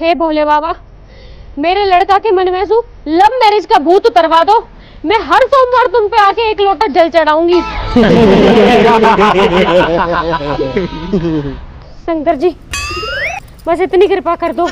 हे भोले बाबा, मेरे लड़का के मन में लव मैरिज का भूत उतरवा दो। मैं हर सोमवार तुम पे आके एक लोटा जल चढ़ाऊंगी। शंकर जी, बस इतनी कृपा कर दो।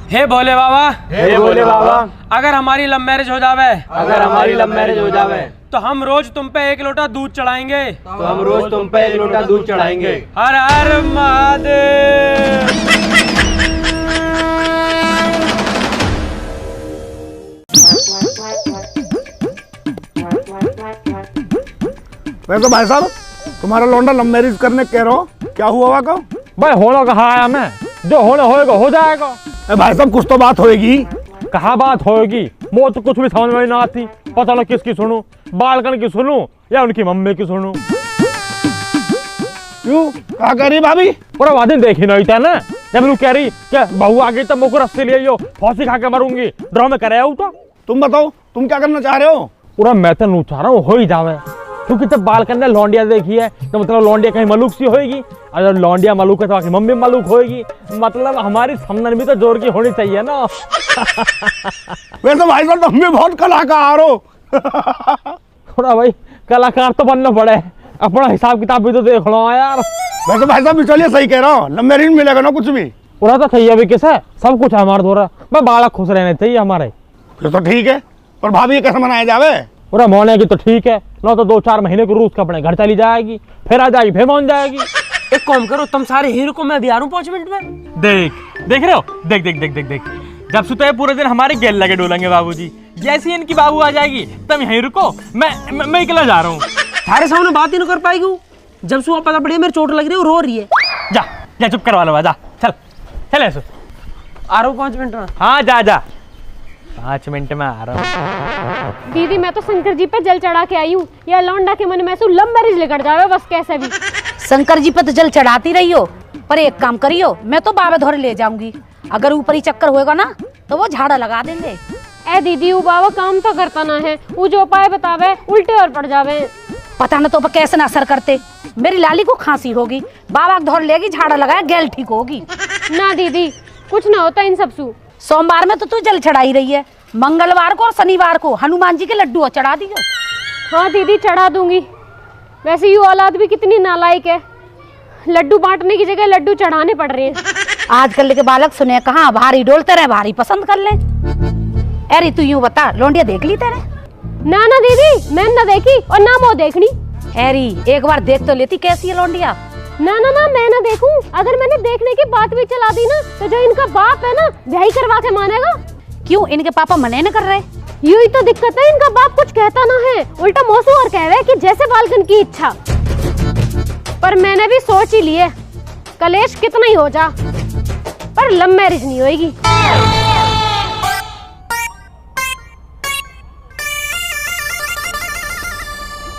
हे भोले बाबा, हे भोले बाबा, अगर हमारी लव मैरिज हो जावे, अगर हमारी लव मैरिज हो जावे तो हम रोज तुम पे एक लोटा दूध चढ़ाएंगे। तो हम रोज तुम पे एक लोटा दूध चढ़ाएंगे। हर हर महादेव। वैसे भाई साहब, तुम्हारा लौंडा लव मैरिज करने कह रहा हो, क्या हुआ वहाँ का? भाई होना कहा आया मैं, जो होना होएगा हो जाएगा। भाई साहब कुछ तो बात होएगी। कहा बात होएगी, वो तो कुछ भी समझ में ना आती। पता ना किसकी सुनूं, बालकन की सुनूं या उनकी मम्मी की सुनूं। क्यों, कहा कह रही भाभी? पूरा वादिन देखी नहीं था ना, जब लोग कह रही क्या बहू आ गई तब मुझको रस्सी ले आइयो, फांसी खा के मरूंगी। ड्रामे करे हो तो तुम बताओ, तुम क्या करना चाह रहे हो? पूरा मैं तो नहीं चाह रहा हूँ हो ही जावे, क्योंकि जब बालकन ने लौंडिया देखी है तो मतलब लौंडिया कहीं मलूक सी होगी, और जब लौंडिया मलूक है तो आखिर मम्मी मलूक होगी। मतलब हमारी समझन भी तो जोर की होनी चाहिए ना। वैसे भाई साहब तुम भी बहुत कलाकार हो। थोड़ा भाई कलाकार तो बनना पड़े, अपना हिसाब किताब भी तो देख लो यार। वैसे भाई साहब चलिए, सही कह रहा हूँ, लव मैरिज मिलेगा ना कुछ भी। पूरा तो सही अभी किस है, सब कुछ है हमारे द्वारा। मैं बालक खुश रहने चाहिए हमारे। फिर तो ठीक है, पर भाभी कैसे मनाया जावे? पूरा मोने की तो ठीक है, ना तो 2-4 महीने को रूस का अपने घर चली जाएगी, फिर आ जाएगी, फिर मान जाएगी। एक काम करो, तुम सारे हीरो को मैं भी आ रहा हूँ 5 मिनट में। देख रहे हो, देख देख देख देख देख, जब सुते पूरे दिन हमारे गेल लगे डोलेंगे बाबूजी। जैसे ही इनकी बाबू आ जाएगी तब यहीं रुको, मैं अकेला जा रहा हूँ। सारे सामने बात ही नहीं कर पाएगी। जब सुबह पता पड़ी मेरी चोट लग रही है, रो रही है। जा जा चुप करवा लो, जा चल चल ऐसे। आ रहा हूँ 5 मिनट में। हाँ जा जा, 5 मिनट में आ रहा हूँ। दीदी, मैं तो शंकर जी पे जल चढ़ा के आई हूँ। या लौंडा के मन में लव मैरिज लेकर जावे बस, कैसे भी। शंकर जी पे तो जल चढ़ाती रही हो, पर एक काम करियो, मैं तो बाबा धोरे ले जाऊंगी। अगर ऊपर ही चक्कर होएगा ना तो वो झाड़ा लगा देंगे। ए दीदी, वो बाबा काम तो करता ना है, वो जो उपाय बतावे उल्टे और पड़ जावे। पता न तो कैसे ना असर करते। मेरी लाली को खांसी होगी, बाबा धोर लेगी, झाड़ा लगाया, गैल ठीक होगी। ना दीदी, कुछ ना होता इन सब सू। सोमवार में तो तू जल चढ़ाई रही है, मंगलवार को और शनिवार को हनुमान जी के लड्डू चढ़ा दियो। हाँ दीदी, चढ़ा दूंगी। वैसे ये औलाद भी कितनी नालायक है, लड्डू बांटने की जगह लड्डू चढ़ाने पड़ रहे हैं। आजकल के बालक सुने कहाँ भारी डोलते रहे, भारी पसंद कर ले। अरे तू यूं बता, लौंडिया देख ली तेरे? ना ना दीदी, मैंने ना देखी और ना वो देखनी। अरे एक बार देख तो लेती कैसी है लौंडिया। ना ना ना, मैं ना देखूं। अगर मैंने देखने की बात भी चला दी ना तो जो इनका बाप है ना, ब्याह करवा के मानेगा। क्यों, इनके पापा मने न कर रहे? यू ही तो दिक्कत है, इनका बाप कुछ कहता ना है, उल्टा मौसू और कह रहे कि जैसे बालकन की इच्छा। पर मैंने भी सोच ही लिए, कलेश कितना ही हो जा, पर लव मैरिज नहीं होगी।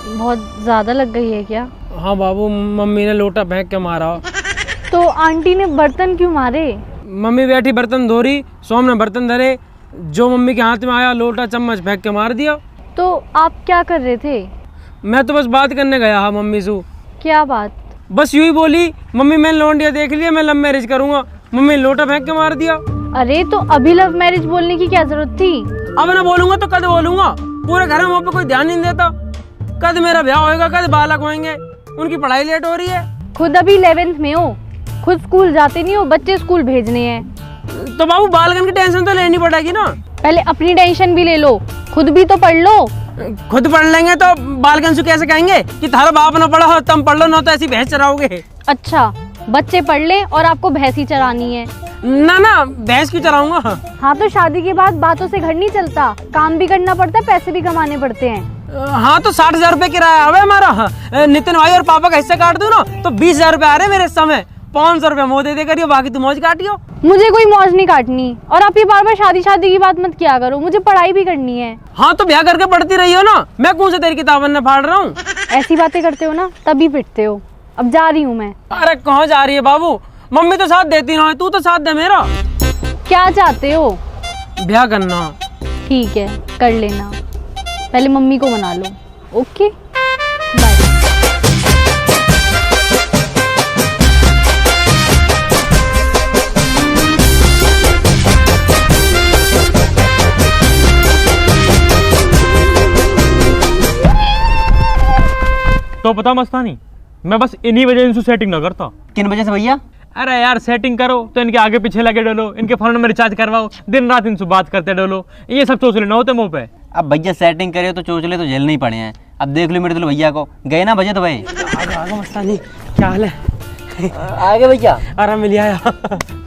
बहुत ज्यादा लग गई है क्या? हाँ बाबू, मम्मी ने लोटा फेंक के मारा। तो आंटी ने बर्तन क्यों मारे? मम्मी बैठी बर्तन धो रही, सोम ने बर्तन धरे, जो मम्मी के हाथ में आया लोटा चम्मच फेंक के मार दिया। तो आप क्या कर रहे थे? मैं तो बस बात करने गया हाँ मम्मी से। क्या बात? बस यूं ही बोली, मम्मी मैंने लौंडिया देख लिया, मैं लव मैरिज करूंगा। मम्मी ने लोटा फेंक के मार दिया। अरे तो अभी लव मैरिज बोलने की क्या जरूरत थी? अब ना बोलूंगा तो कद बोलूंगा, पूरे घर में वहाँ पे कोई ध्यान नहीं देता। कद मेरा ब्याह होएगा, कद बालक होंगे, उनकी पढ़ाई लेट हो रही है। खुद अभी 11th में हो, खुद स्कूल जाते नहीं हो, बच्चे स्कूल भेजने हैं। तो बाबू बालकन की टेंशन तो लेनी पड़ेगी ना। पहले अपनी टेंशन भी ले लो, खुद भी तो पढ़ लो। खुद पढ़ लेंगे तो बालकन से कैसे कहेंगे कि थारा बाप ना पढ़ा हो तुम पढ़ लो, ना तो ऐसी भैंस चराओगे। अच्छा, बच्चे पढ़ ले और आपको भैंस ही चरानी है? ना ना, भैंस क्यों चराऊंगा। हाँ तो शादी के बाद बातों से घर नहीं चलता, काम भी करना पड़ता है, पैसे भी कमाने पड़ते हैं। हाँ तो 60,000 रुपए किराया है हमारा। नितिन भाई और पापा का हिस्सा काट दूं ना तो 20,000 रुपए आ रहे मेरे समय। 500 रुपए मुँह दे करियो, बाकी तुम मौज काटियो। मुझे कोई मौज नहीं काटनी, और आप ये बार बार शादी शादी की बात मत किया करो, मुझे पढ़ाई भी करनी है। हाँ तो ब्याह करके पढ़ती रही हो ना, मैं कौन से तेरी किताबन में फाड़ रहा हूँ। ऐसी बातें करते हो ना तभी पिटते हो। अब जा रही हूँ मैं। अरे कहाँ जा रही है बाबू, मम्मी तो साथ देती ना है, तू तो साथ दे मेरा। क्या चाहते हो? ब्याह करना। ठीक है, कर लेना, पहले मम्मी को मना लो। Okay bye. तो पता मस्तानी, मैं बस इन्हीं वजह से सेटिंग ना करता। किन वजह से भैया? अरे यार सेटिंग करो तो इनके आगे पीछे लगे डोलो, इनके फोन में रिचार्ज करवाओ, दिन रात इनसे बात करते डोलो, ये सब चोचले ना होते मुँह पे। अब भैया सेटिंग करे तो चोचले तो झेलने ही पड़े हैं। अब देख लो मेरे दिल भैया को, गए ना बजट भाई। आगे मस्तानी, क्या हाल है? आगे भैया। अरे मिल आया।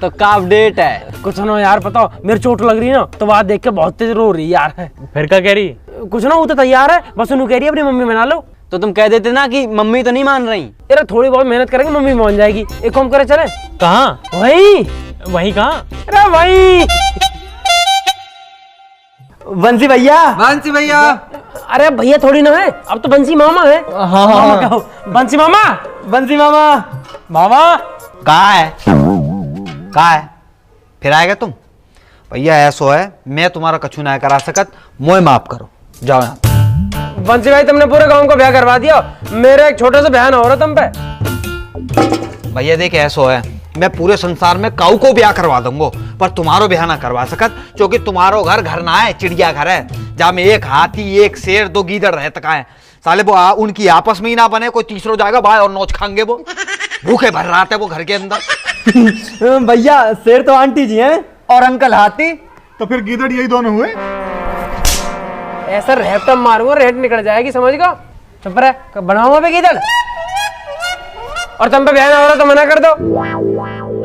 तो का अपडेट है? कुछ ना यार, बताओ मेरी चोट लग रही है ना, तो बात देख के बहुत तेज रो रही है यार। फिर क्या कह रही? कुछ ना, वो तो तैयार है, बस उन्होंने कह रही है अपनी मम्मी मना लो। तो तुम कह देते ना कि मम्मी तो नहीं मान रही। यार थोड़ी बहुत मेहनत करेंगे, मम्मी मान जाएगी। एक काम करे चले। कहाँ? वही कहाँ? अरे वही बंसी भैया। बंसी भैया। अरे भैया थोड़ी ना है, अब तो बंसी मामा है। मामा कहो, बंसी मामा। बंसी मामा। मामा कहाँ है? कहाँ है? फिर आएगा तुम? भैया ऐसो है, मैं तुम्हारा कछु ना करा सकत, मोए माफ करो, जाओ यहाँ। बंसी भाई तुमने पूरे गांव को ब्याह करवा दिया, मेरा एक छोटा सा बहन हो रहा तुम पे। भैया देख ऐसो है, मैं पूरे संसार में काऊ को ब्याह करवा दूंगा, पर तुम्हारो ब्याह ना करवा सकत, क्योंकि तुम्हारो घर घर ना है, चिड़िया घर है, जहाँ में एक हाथी, एक शेर, 2 गीदड़ रह तक है। साले वो उनकी आपस में ही ना बने, कोई तीसरो जाएगा बाहर और नोच खाएंगे, वो भूखे भर रहा है वो घर के अंदर। भैया शेर तो आंटी जी हैं और अंकल हाथी। तो फिर गीदड़ यही दोनों हुए। ऐसा रेट मारूंगा, रेट निकल जाएगी, समझ गो। चुप रहे, बनाऊंगा पे किधर। और तुम पे बहन हो रहा तो मना कर दो,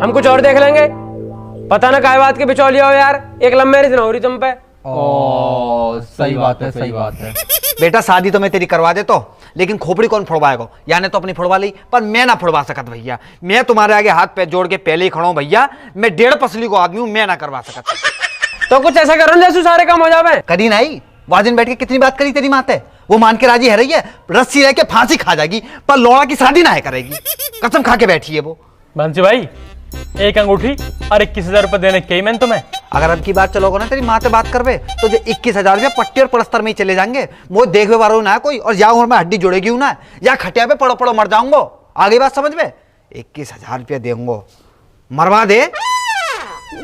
हम कुछ और देख लेंगे। पता ना काय बात के बिचौलिया हो यार, एक लव मैरिज ना हो रही तुम पे। सही बात है, सही बात है। बेटा शादी तो मैं तेरी करवा देता हूँ, लेकिन खोपड़ी कौन फोड़वाएगा? यानी तो अपनी फोड़वा ली, पर मैं ना फोड़वा सकत भैया। मैं तुम्हारे आगे हाथ पैर जोड़ के पहले ही खड़ा हूँ भैया, मैं 1.5 पसली को आदमी हूँ, मैं ना करवा सकत। तो कुछ ऐसा करो जैसे सारे काम हो जावे। करी नहीं, वाजिन बैठ के कितनी बात करी तेरी माते, वो मान के राजी है रही है, रस्सी रह के फांसी खा जाएगी, पर लौड़ा की शादी ना है करेगी, कसम खा के बैठी है वो। बंसी भाई एक अंगूठी और 21,000 रुपए देने के मैंने तुम्हें। अगर अब की बात चलोगे ना तेरी माँ से बात करवे तो जो 21,000 रुपया पट्टी और पलस्तर में ही चले जाएंगे, वो देखवे वाला ना कोई, और या उम्र में हड्डी जुड़ेगी ना, या खटिया पे पड़ो पड़ो मर जाऊंगो। आगे बात समझ में? 21,000 रुपया देंगो, मरवा दे।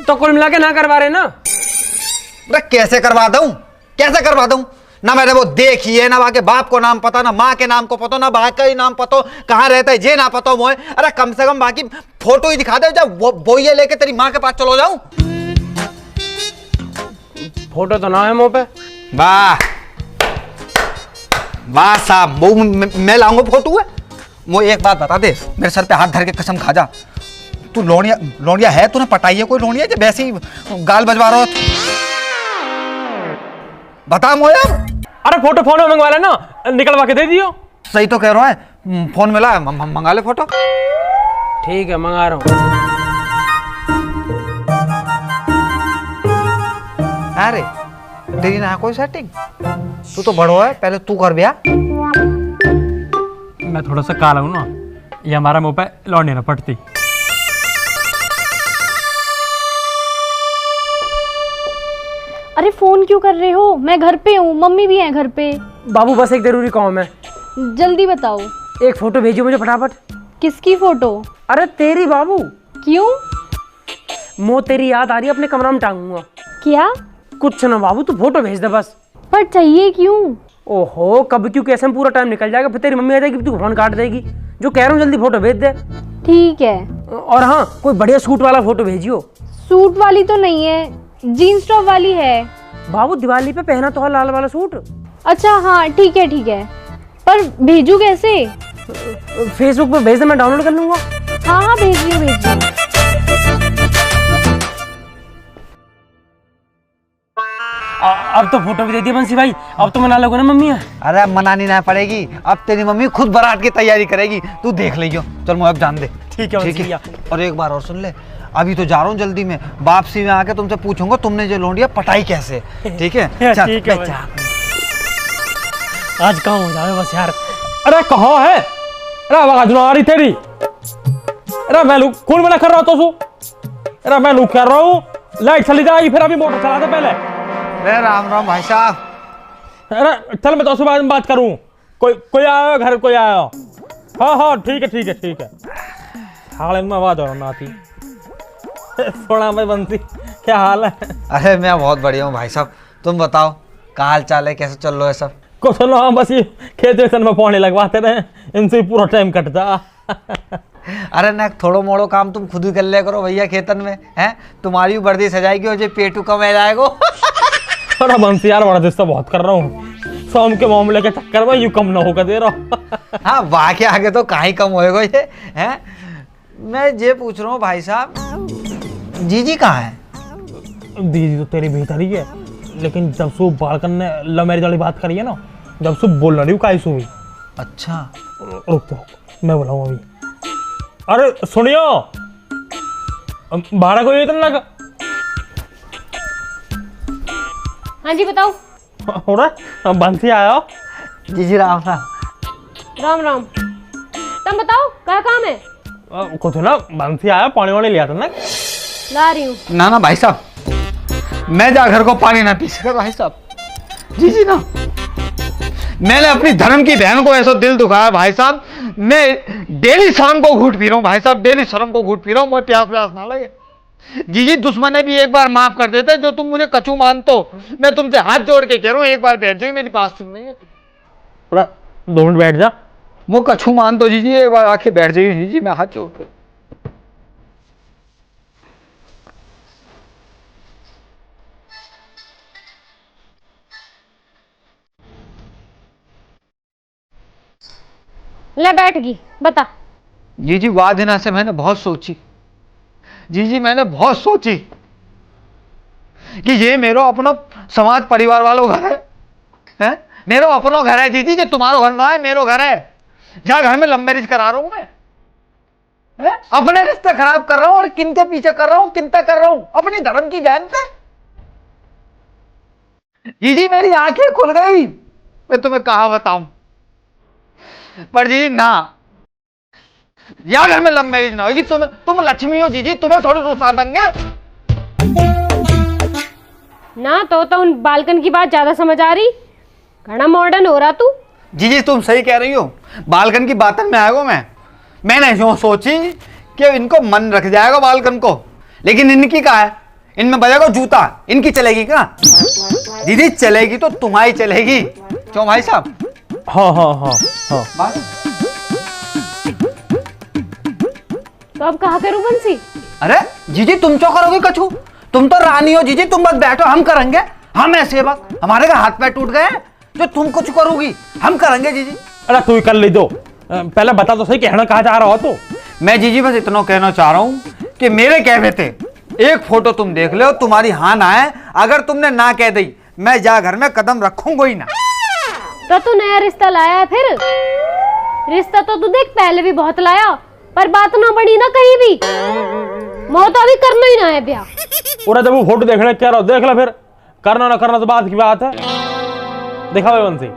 तो कुल मिला के ना करवा रहे ना? कैसे करवा दूं? कैसे करवा दूं? ना मैंने वो देखी है, ना वहां के बाप को नाम पता, ना माँ के नाम को पता, ना भाई का ही नाम पता, कहाँ रहता है जे ना पता मोए। अरे कम से कम बाकी फोटो ही दिखा दे, जब वो ये लेके तेरी माँ के पास चलो जाऊं। फोटो तो ना है मुंह पे। वाह वाह साहब, वो मैं लाऊंगा फोटो है। मुझे एक बात बता दे, मेरे सर पे हाथ धर के कसम खा जा, तू लोनिया है? तूने पटाई है कोई लोनिया जो वैसे ही गाल बजवा रहा हो? बता मोया। अरे फोटो फोन में मंगवा लेना, निकलवा के दे दियो। सही तो कह रहा है, फोन मिला है, मंगा ले फोटो। ठीक है मंगा रहा हूँ। अरे तेरी ना कोई सेटिंग, तू तो बड़ो है, पहले तू कर ब्याह। मैं थोड़ा सा काला हूँ ना, ये हमारा मुंह पे लौंडी ना पड़ती। अरे फोन क्यों कर रहे हो? मैं घर पे हूँ, मम्मी भी है घर पे। बाबू बस एक जरूरी काम है। जल्दी बताओ। एक फोटो भेजियो मुझे फटाफट। किसकी फोटो? अरे तेरी बाबू। क्यों? मो तेरी याद आ रही है, अपने कमरा में टांगूंगा। क्या? कुछ ना बाबू, तू फोटो भेज दे बस। पर चाहिए क्यों? ओहो कब क्यों कैसे में पूरा टाइम निकल जाएगा, फिर तेरी मम्मी आ जाएगी, तू फोन काट देगी। जो कह रहा हूँ जल्दी फोटो भेज दे। ठीक है। और हाँ कोई बढ़िया सूट वाला फोटो भेजियो। सूट वाली तो नहीं है, जीन्स टॉप वाली है। बाबू दिवाली पे पहना तो है लाल वाला सूट। अच्छा हाँ ठीक है ठीक है, पर भेजू कैसे? फेसबुक पे भेज दे, मैं डाउनलोड कर लूंगा। हाँ हाँ भेजिए भेजिए। अब तो फोटो भी दे दी बंसी भाई, अब तो मना लोगे ना मम्मी? अरे मनानी ना पड़ेगी, अब तेरी मम्मी खुद बारात की तैयारी करेगी, तू देख लियो। चल मुझे अब जान दे। ठीक है बंसी भैया। और एक बार और सुन ले, अभी तो जा रहा हूँ जल्दी में, वापसी में आके तुमसे पूछूंगा तुमने जो लोंडिया पटाई कैसे, ठीक है? चल, ठीक है चल। आज काम हो जाए बस यार। अरे कहाँ है? अरे आवाज ना आ रही तेरी। अरे मैं लुक कौन मना कर रहा तो सु? अरे मैं लुक कर रहा हूँ, लाइट चली जाएगी, फिर अभी मोटर चला दे पहले। अरे राम राम भाई साहब। अरे चल मैं तो उसके बाद में बात करूँ। कोई आया घर, कोई आया? हाँ हाँ ठीक है ठीक है ठीक है। हाल में आवाज और ना आती। थोड़ा मैं बंसी, क्या हाल है? अरे मैं बहुत बढ़िया हूँ भाई साहब, तुम बताओ क्या हाल चाल है, कैसे चल रहा है सब? कुछ ना, हम बस ये खेत वेतन में पानी लगवाते रहे, इनसे ही पूरा टाइम कटता। अरे ना थोड़ो मोड़ो काम तुम खुद ही कर लिया करो भैया खेतन में, हैं? तुम्हारी भी वर्दी सजाएगी और जो पेटू कम है जाएगो। अरे बंसी यार बड़ा दिस्ता बहुत कर रहा हूँ, शाम के मामले के चक्कर में यूं कम ना होकर दे रहा हूँ। हाँ वाह के आगे तो कहीं कम होएगा ये, हैं? मैं ये पूछ रहा हूँ भाई साहब, जीजी कहाँ है? दीदी तो तेरी भीतर ही है, लेकिन जब से बालकन ने लव मैरिज वाली बात करी है ना, जब से बोल रही हूँ काई सुई। अच्छा रुक तो मैं बुलाऊँ अभी। अरे सुनियो, भाड़ा कोई इतना का। हाँ जी बताओ। हो रहा बंसी आया हो। जीजी राम राम। राम राम। तुम बताओ क्या काम है? कुछ ना, बंसी आया पानी वानी लिया था ना। ला रही हूँ। ना ना भाई साहब, मैं जा घर को पानी ना पी सका भाई साहब। जीजी ना, मैंने अपनी धर्म की बहन को ऐसा दिल दुखाया भाई साहब, मैं डेली शाम को घूट पी रहा हूँ भाई साहब, डेली शर्म को घूट पी रहा हूँ, मुझे प्यास प्यास ना लगे। जीजी दुश्मन ने भी एक बार माफ कर देते, जो तुम मुझे कछू मानते हो, मैं तुमसे हाथ जोड़ के कह रहा हूँ एक बार बैठ जाओ, मेरी पास सुन नहीं है। 2 मिनट बैठ जा। वो कछू मान दो जीजी, एक बार आके बैठ जाइए जीजी, मैं हाथ जोड़ के। ले बैठ गई, बता। जीजी वाह दिना से मैंने बहुत सोची, जीजी मैंने बहुत सोची कि ये मेरा अपना समाज परिवार वालों घर है? मेरा अपना घर है जीजी, जो तुम्हारा घर ना है, मेरा घर है, जहाँ घर में लव मैरिज करा रहा हूं मैं, हैं? अपने रिश्ते खराब कर रहा हूं और किन के पीछे कर रहा हूं, किनता कर रहा हूं, अपनी धर्म की बहन पे। जीजी मेरी आंखें खुल गई, मैं तुम्हें कहा बताऊं, पर जीजी ना, या घर में लव मैरिज ना होगी, तुम लक्ष्मी हो जीजी, तुम्हें थोड़ी रुसवा देंगे ना। तो उन बालकन की बात ज्यादा समझ आ रही, घना मॉडर्न हो रहा तू। जीजी तुम सही कह रही हो, बालकन की बातन में आएगा मैंने यूं सोची कि इनको मन रख जाएगा बालकन को, लेकिन इनकी कहा है, इनमें बजेगा जूता, इनकी चलेगी क्या? दीदी चलेगी तो तुम्हारी चलेगी, क्यों भाई साहब? हाँ हाँ हाँ हाँ। तो अब कहा करूं बंसी? अरे जीजी तुम क्यों करोगे कछू, तुम तो रानी हो जीजी, तुम बस बैठो, हम करेंगे, हम है सेवक, हमारे का हाथ पैर टूट गए, जो तुम कुछ करोगी हम करेंगे जीजी। अरे तू ही कर ले दो, पहले बता तो सही कहना कहाँ जा रहा हो तू। मैं जीजी बस इतना कहना चाह रहा हूं कि मेरे कहने थे एक फोटो तुम देख लो, तुम्हारी हाँ ना है, अगर तुमने ना कह दी मैं जा घर में कदम रखूंगा ही ना। तो तू नया रिश्ता लाया है फिर? रिश्ता तो तू देख पहले भी बहुत लाया, पर बात ना बनी ना कहीं भी, मौत अभी करना ही ना है ब्याह। पूरा जब वो फोटो देखने क्या रहा, देख ला फिर, करना ना करना तो बात की बात है। देखा भाई बंसी।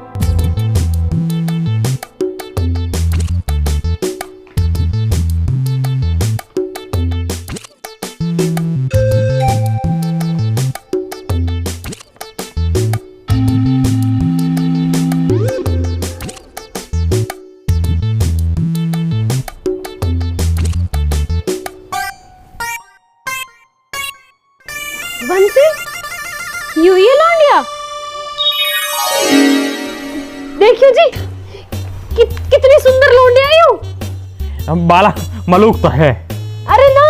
बंसी यू ये लौंडिया देखियो जी, कितनी सुंदर लौंडिया यू। बाला मलूक तो है। अरे ना,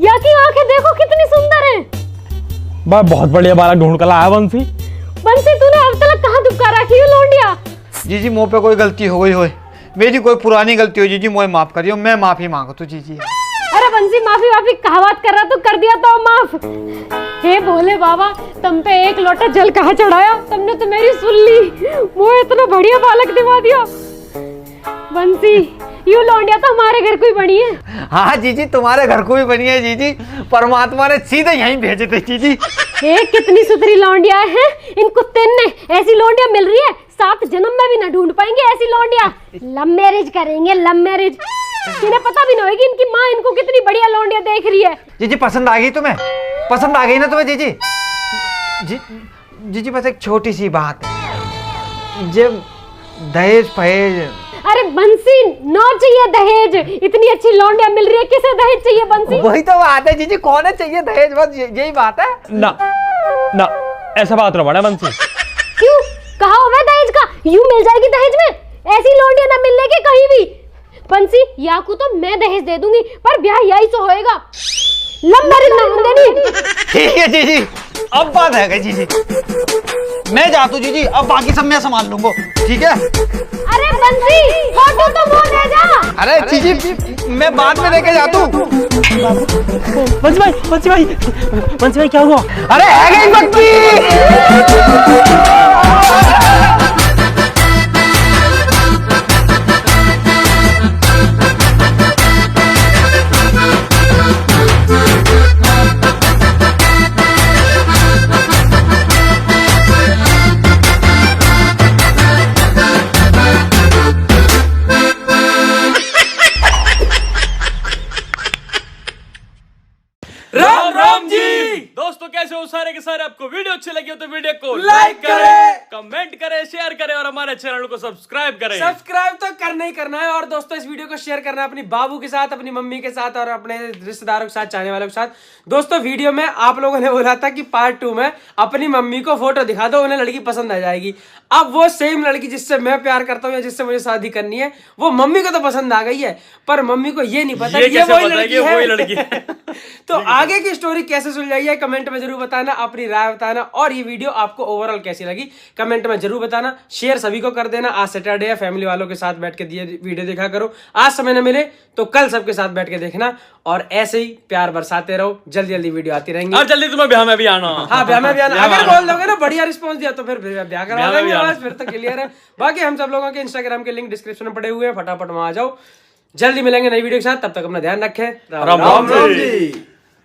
या की आंखें देखो कितनी सुंदर है। बहुत बढ़िया बाला ढूंढ कर लाया बंसी। बंसी तूने अब तक कहाँ दुबका रखी है लौंडिया? जीजी मुंह पे कोई गलती हो गई हो, मेरी कोई पुरानी गलती हो जीजी, मुझे माफ करियो, मैं माफी मांगो तो जीजी। अरे बंसी माफी कहा बात कर रहा, तो कर दिया तो माफ। हे भोले बाबा, तुम पे एक लोटा जल कहाँ चढ़ाया, तुमने तो मेरी सुन ली, वो इतना बढ़िया बालक दिवा दिया। बंसी यू लौंडिया तो हमारे घर को ही बनी है। हाँ जीजी तुम्हारे घर को भी बनी है जीजी, परमात्मा ने सीधे यहीं भेजे थे जीजी। हे कितनी सुथरी लौंडिया है, इन कुत्ते ने ऐसी लौंडिया मिल रही है, 7 जन्म में भी ना ढूंढ पाएंगे ऐसी लौंडिया। लव मैरिज करेंगे, लव मैरिज, इन्हें पता भी नहीं होगी इनकी माँ इनको कितनी बढ़िया लौंडिया देख रही है। जीजी पसंद आ गई तुम्हें, पसंद आ गई ना तुम्हें जीजी? जीजी बस एक छोटी सी बात, जब दहेज फहेज। अरे बंसी नो चाहिए दहेज, इतनी अच्छी लौंडिया मिल रही है, किसे दहेज चाहिए बंसी? वही तो बात है जीजी, कौन है चाहिए दहेज, बस यही बात है ना। ना ऐसा बात ना बना बंसी। क्यों, कहा हुआ दहेज का, यूं मिल जाएगी दहेज में? ऐसी लौंडिया ना मिलने की कहीं भी। बंसी याकू तो मैं दहेज दे दूंगी, पर ब्याह यही तो होएगा, लव मैरिज ना होने देनी। ठीक है जीजी, अब बात है गई जीजी। मैं जाता हूँ जीजी, अब बाकी सब मैं संभाल लूंगा, ठीक है? अरे बंसी फोटो तो वो दे जा। अरे जीजी मैं बाद में लेके जाता हूँ। बंसी भाई क्या हुआ? अरे है गई बक्की। राम राम जी दोस्तों, कैसे हो सारे के सारे? आपको वीडियो अच्छी लगी हो तो वीडियो को लाइक करें, कमेंट करें, शेयर करें और हमारे चैनल को सब्सक्राइब करें। सब्सक्राइब तो करना ही करना है। और दोस्तों इस वीडियो को शेयर करना है अपनी बाबू के साथ, अपनी मम्मी के साथ और अपने रिश्तेदारों के साथ, चाहने वालों के साथ। दोस्तों वीडियो में आप लोगों ने बोला था कि पार्ट 2 में अपनी मम्मी को फोटो दिखा दो, उन्हें लड़की पसंद आ जाएगी। अब वो सेम लड़की जिससे मैं प्यार करता हूँ या जिससे मुझे शादी करनी है, वो मम्मी को तो पसंद आ गई है, पर मम्मी को ये नहीं पता ये वही लड़की है। तो आगे की स्टोरी कैसे सुलझाई है कमेंट में जरूर बताना, अपनी राय बताना। और ये वीडियो आपको ओवरऑल कैसी लगी कमेंट में जरूर बताना। शेयर सभी को कर देना। आज सैटरडे है, फैमिली वालों के साथ बैठ के वीडियो देखा करो। आज समय न मिले तो कल सबके साथ बैठ के देखना, और ऐसे ही प्यार बरसाते रहो। जल्दी जल्दी वीडियो आती रहेंगी और जल्दी तुम्हें ब्याह में भी आना। हाँ ब्याह में भी आना। अगर बोल दोगे ना बढ़िया रिस्पॉन्स दिया तो फिर ब्याह करा देंगे, बस फिर तो क्लियर है। बाकी हम सब लोगों के इंस्टाग्राम के लिंक डिस्क्रिप्शन में पड़े हुए हैं, फटाफट वहां आ जाओ। जल्दी मिलेंगे नई वीडियो के साथ, तब तक अपना ध्यान रखें। राम राम जी।